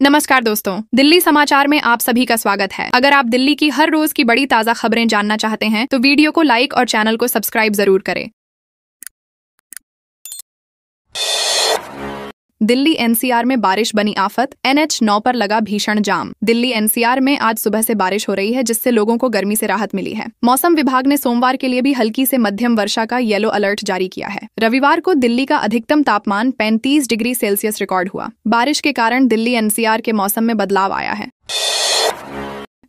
नमस्कार दोस्तों, दिल्ली समाचार में आप सभी का स्वागत है। अगर आप दिल्ली की हर रोज की बड़ी ताजा खबरें जानना चाहते हैं तो वीडियो को लाइक और चैनल को सब्सक्राइब जरूर करें। दिल्ली एनसीआर में बारिश बनी आफत, NH9 पर लगा भीषण जाम। दिल्ली एनसीआर में आज सुबह से बारिश हो रही है, जिससे लोगों को गर्मी से राहत मिली है। मौसम विभाग ने सोमवार के लिए भी हल्की से मध्यम वर्षा का येलो अलर्ट जारी किया है। रविवार को दिल्ली का अधिकतम तापमान 35 डिग्री सेल्सियस रिकॉर्ड हुआ। बारिश के कारण दिल्ली एनसीआर के मौसम में बदलाव आया है।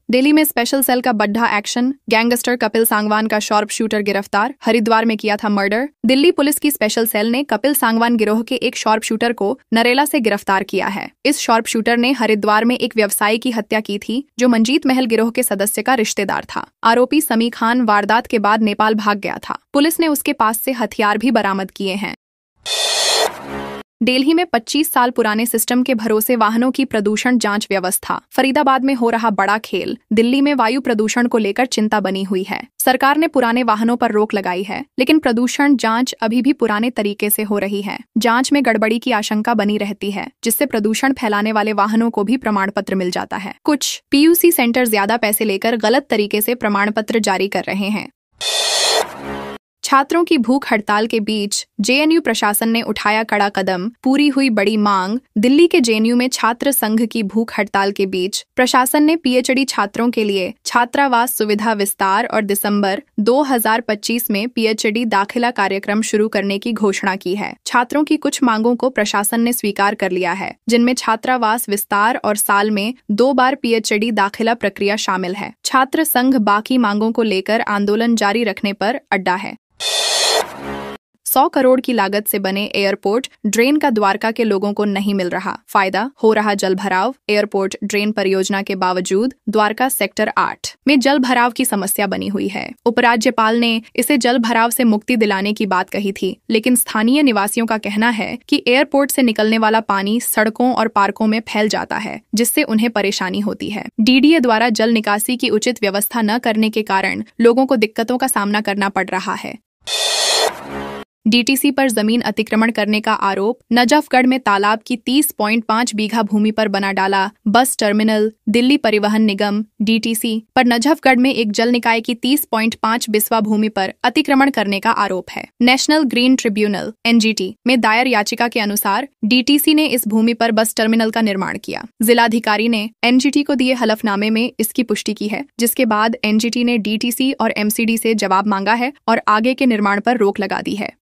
दिल्ली में स्पेशल सेल का बड्ढा एक्शन, गैंगस्टर कपिल सांगवान का शॉर्प शूटर गिरफ्तार, हरिद्वार में किया था मर्डर। दिल्ली पुलिस की स्पेशल सेल ने कपिल सांगवान गिरोह के एक शॉर्प शूटर को नरेला से गिरफ्तार किया है। इस शॉर्प शूटर ने हरिद्वार में एक व्यवसायी की हत्या की थी, जो मंजीत महल गिरोह के सदस्य का रिश्तेदार था। आरोपी समी खान वारदात के बाद नेपाल भाग गया था। पुलिस ने उसके पास से हथियार भी बरामद किए हैं। दिल्ली में 25 साल पुराने सिस्टम के भरोसे वाहनों की प्रदूषण जांच व्यवस्था। फरीदाबाद में हो रहा बड़ा खेल। दिल्ली में वायु प्रदूषण को लेकर चिंता बनी हुई है। सरकार ने पुराने वाहनों पर रोक लगाई है, लेकिन प्रदूषण जांच अभी भी पुराने तरीके से हो रही है। जांच में गड़बड़ी की आशंका बनी रहती है, जिससे प्रदूषण फैलाने वाले वाहनों को भी प्रमाण पत्र मिल जाता है। कुछ PUC सेंटर ज्यादा पैसे लेकर गलत तरीके से प्रमाण पत्र जारी कर रहे हैं। छात्रों की भूख हड़ताल के बीच JNU प्रशासन ने उठाया कड़ा कदम, पूरी हुई बड़ी मांग। दिल्ली के JNU में छात्र संघ की भूख हड़ताल के बीच प्रशासन ने PhD छात्रों के लिए छात्रावास सुविधा विस्तार और दिसंबर 2025 में PhD दाखिला कार्यक्रम शुरू करने की घोषणा की है। छात्रों की कुछ मांगों को प्रशासन ने स्वीकार कर लिया है, जिनमें छात्रावास विस्तार और साल में 2 बार PhD दाखिला प्रक्रिया शामिल है। छात्र संघ बाकी मांगों को लेकर आंदोलन जारी रखने पर अड्डा है। 100 करोड़ की लागत से बने एयरपोर्ट ड्रेन का द्वारका के लोगों को नहीं मिल रहा फायदा, हो रहा जल भराव। एयरपोर्ट ड्रेन परियोजना के बावजूद द्वारका सेक्टर 8 में जल भराव की समस्या बनी हुई है। उपराज्यपाल ने इसे जल भराव से मुक्ति दिलाने की बात कही थी, लेकिन स्थानीय निवासियों का कहना है कि एयरपोर्ट से निकलने वाला पानी सड़कों और पार्कों में फैल जाता है, जिससे उन्हें परेशानी होती है। DDA द्वारा जल निकासी की उचित व्यवस्था न करने के कारण लोगों को दिक्कतों का सामना करना पड़ रहा है। DTC पर जमीन अतिक्रमण करने का आरोप। नजफगढ़ में तालाब की 30.5 बीघा भूमि पर बना डाला बस टर्मिनल। दिल्ली परिवहन निगम DTC पर नजफगढ़ में एक जल निकाय की 30.5 बिस्वा भूमि पर अतिक्रमण करने का आरोप है। नेशनल ग्रीन ट्रिब्यूनल NGT में दायर याचिका के अनुसार DTC ने इस भूमि पर बस टर्मिनल का निर्माण किया। जिलाधिकारी ने NGT को दिए हलफनामे में इसकी पुष्टि की है, जिसके बाद NGT ने DTC और MCD से जवाब मांगा है और आगे के निर्माण पर रोक लगा दी है।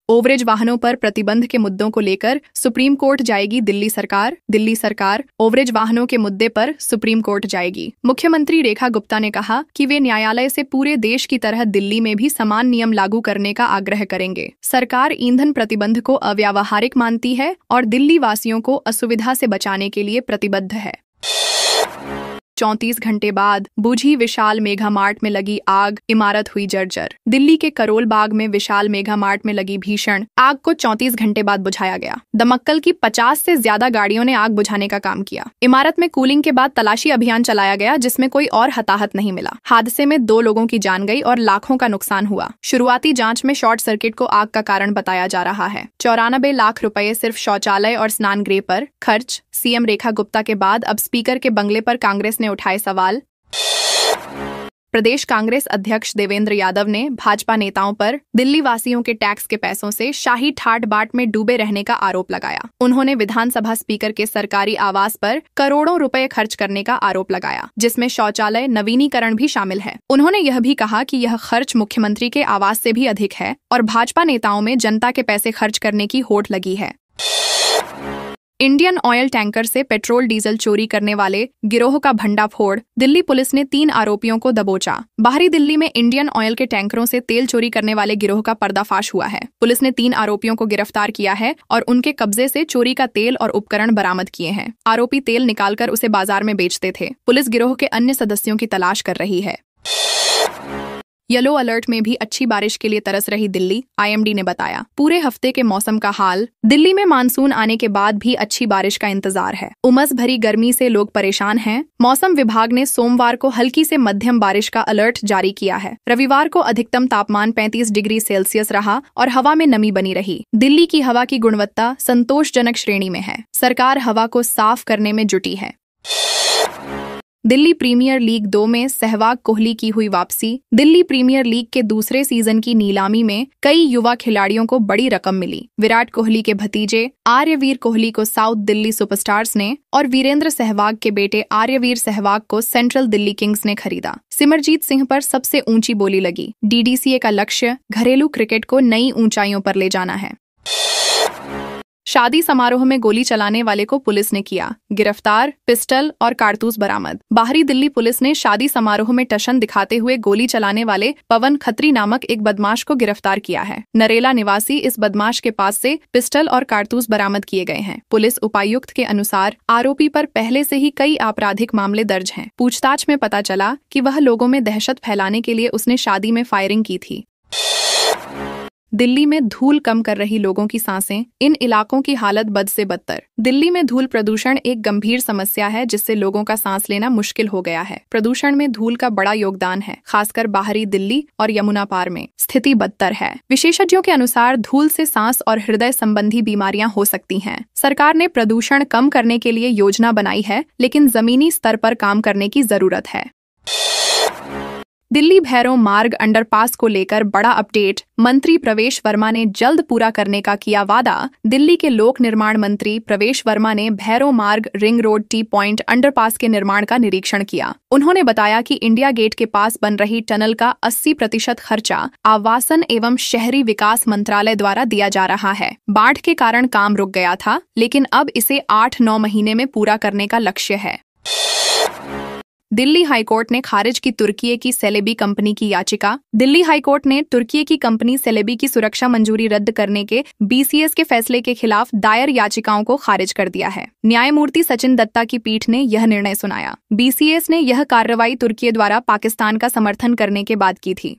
ओवरेज वाहनों पर प्रतिबंध के मुद्दों को लेकर सुप्रीम कोर्ट जाएगी दिल्ली सरकार। दिल्ली सरकार ओवरेज वाहनों के मुद्दे पर सुप्रीम कोर्ट जाएगी। मुख्यमंत्री रेखा गुप्ता ने कहा कि वे न्यायालय से पूरे देश की तरह दिल्ली में भी समान नियम लागू करने का आग्रह करेंगे। सरकार ईंधन प्रतिबंध को अव्यावहारिक मानती है और दिल्ली वासियों को असुविधा से बचाने के लिए प्रतिबद्ध है। 34 घंटे बाद बुझी विशाल मेगा मार्ट में लगी आग, इमारत हुई जर्जर। दिल्ली के करोल बाग में विशाल मेगा मार्ट में लगी भीषण आग को 34 घंटे बाद बुझाया गया। दमक्कल की 50 से ज्यादा गाड़ियों ने आग बुझाने का काम किया। इमारत में कूलिंग के बाद तलाशी अभियान चलाया गया, जिसमें कोई और हताहत नहीं मिला। हादसे में 2 लोगों की जान गई और लाखों का नुकसान हुआ। शुरुआती जांच में शॉर्ट सर्किट को आग का कारण बताया जा रहा है। 94 लाख रुपए सिर्फ शौचालय और स्नान गृह पर खर्च। CM रेखा गुप्ता के बाद अब स्पीकर के बंगले पर कांग्रेस ने उठाए सवाल। प्रदेश कांग्रेस अध्यक्ष देवेंद्र यादव ने भाजपा नेताओं पर दिल्ली वासियों के टैक्स के पैसों से शाही ठाट बाट में डूबे रहने का आरोप लगाया। उन्होंने विधानसभा स्पीकर के सरकारी आवास पर करोड़ों रुपए खर्च करने का आरोप लगाया, जिसमें शौचालय नवीनीकरण भी शामिल है। उन्होंने यह भी कहा कि यह खर्च मुख्यमंत्री के आवास से भी अधिक है और भाजपा नेताओं में जनता के पैसे खर्च करने की होड़ लगी है। इंडियन ऑयल टैंकर से पेट्रोल डीजल चोरी करने वाले गिरोह का भंडाफोड़। दिल्ली पुलिस ने 3 आरोपियों को दबोचा। बाहरी दिल्ली में इंडियन ऑयल के टैंकरों से तेल चोरी करने वाले गिरोह का पर्दाफाश हुआ है। पुलिस ने 3 आरोपियों को गिरफ्तार किया है और उनके कब्जे से चोरी का तेल और उपकरण बरामद किए हैं। आरोपी तेल निकालकर उसे बाजार में बेचते थे। पुलिस गिरोह के अन्य सदस्यों की तलाश कर रही है। येलो अलर्ट में भी अच्छी बारिश के लिए तरस रही दिल्ली, IMD ने बताया। पूरे हफ्ते के मौसम का हाल। दिल्ली में मानसून आने के बाद भी अच्छी बारिश का इंतजार है। उमस भरी गर्मी से लोग परेशान हैं। मौसम विभाग ने सोमवार को हल्की से मध्यम बारिश का अलर्ट जारी किया है। रविवार को अधिकतम तापमान 35 डिग्री सेल्सियस रहा और हवा में नमी बनी रही। दिल्ली की हवा की गुणवत्ता संतोषजनक श्रेणी में है। सरकार हवा को साफ करने में जुटी है। दिल्ली प्रीमियर लीग 2 में सहवाग कोहली की हुई वापसी। दिल्ली प्रीमियर लीग के दूसरे सीजन की नीलामी में कई युवा खिलाड़ियों को बड़ी रकम मिली। विराट कोहली के भतीजे आर्यवीर कोहली को साउथ दिल्ली सुपरस्टार्स ने और वीरेंद्र सहवाग के बेटे आर्यवीर सहवाग को सेंट्रल दिल्ली किंग्स ने खरीदा। सिमरजीत सिंह पर सबसे ऊंची बोली लगी। DDCA का लक्ष्य घरेलू क्रिकेट को नई ऊंचाइयों पर ले जाना है। शादी समारोह में गोली चलाने वाले को पुलिस ने किया गिरफ्तार। पिस्टल और कारतूस बरामद। बाहरी दिल्ली पुलिस ने शादी समारोह में टशन दिखाते हुए गोली चलाने वाले पवन खत्री नामक एक बदमाश को गिरफ्तार किया है। नरेला निवासी इस बदमाश के पास से पिस्टल और कारतूस बरामद किए गए हैं। पुलिस उपायुक्त के अनुसार आरोपी पर पहले से ही कई आपराधिक मामले दर्ज हैं। पूछताछ में पता चला कि वह लोगों में दहशत फैलाने के लिए उसने शादी में फायरिंग की थी। दिल्ली में धूल कम कर रही लोगों की सांसें। इन इलाकों की हालत बद से बदतर। दिल्ली में धूल प्रदूषण एक गंभीर समस्या है जिससे लोगों का सांस लेना मुश्किल हो गया है। प्रदूषण में धूल का बड़ा योगदान है, खासकर बाहरी दिल्ली और यमुना पार में स्थिति बदतर है। विशेषज्ञों के अनुसार धूल से सांस और हृदय संबंधी बीमारियां हो सकती हैं। सरकार ने प्रदूषण कम करने के लिए योजना बनाई है, लेकिन जमीनी स्तर पर काम करने की जरूरत है। दिल्ली भैरव मार्ग अंडरपास को लेकर बड़ा अपडेट। मंत्री प्रवेश वर्मा ने जल्द पूरा करने का किया वादा। दिल्ली के लोक निर्माण मंत्री प्रवेश वर्मा ने भैरव मार्ग ring road T point underpass के निर्माण का निरीक्षण किया। उन्होंने बताया कि इंडिया गेट के पास बन रही टनल का 80% खर्चा आवासन एवं शहरी विकास मंत्रालय द्वारा दिया जा रहा है। बाढ़ के कारण काम रुक गया था, लेकिन अब इसे 8-9 महीने में पूरा करने का लक्ष्य है। दिल्ली हाईकोर्ट ने खारिज की तुर्की की सेलेबी कंपनी की याचिका। दिल्ली हाईकोर्ट ने तुर्की की कंपनी सेलेबी की सुरक्षा मंजूरी रद्द करने के BCS के फैसले के खिलाफ दायर याचिकाओं को खारिज कर दिया है। न्यायमूर्ति सचिन दत्ता की पीठ ने यह निर्णय सुनाया। BCS ने यह कार्रवाई तुर्की द्वारा पाकिस्तान का समर्थन करने के बाद की थी।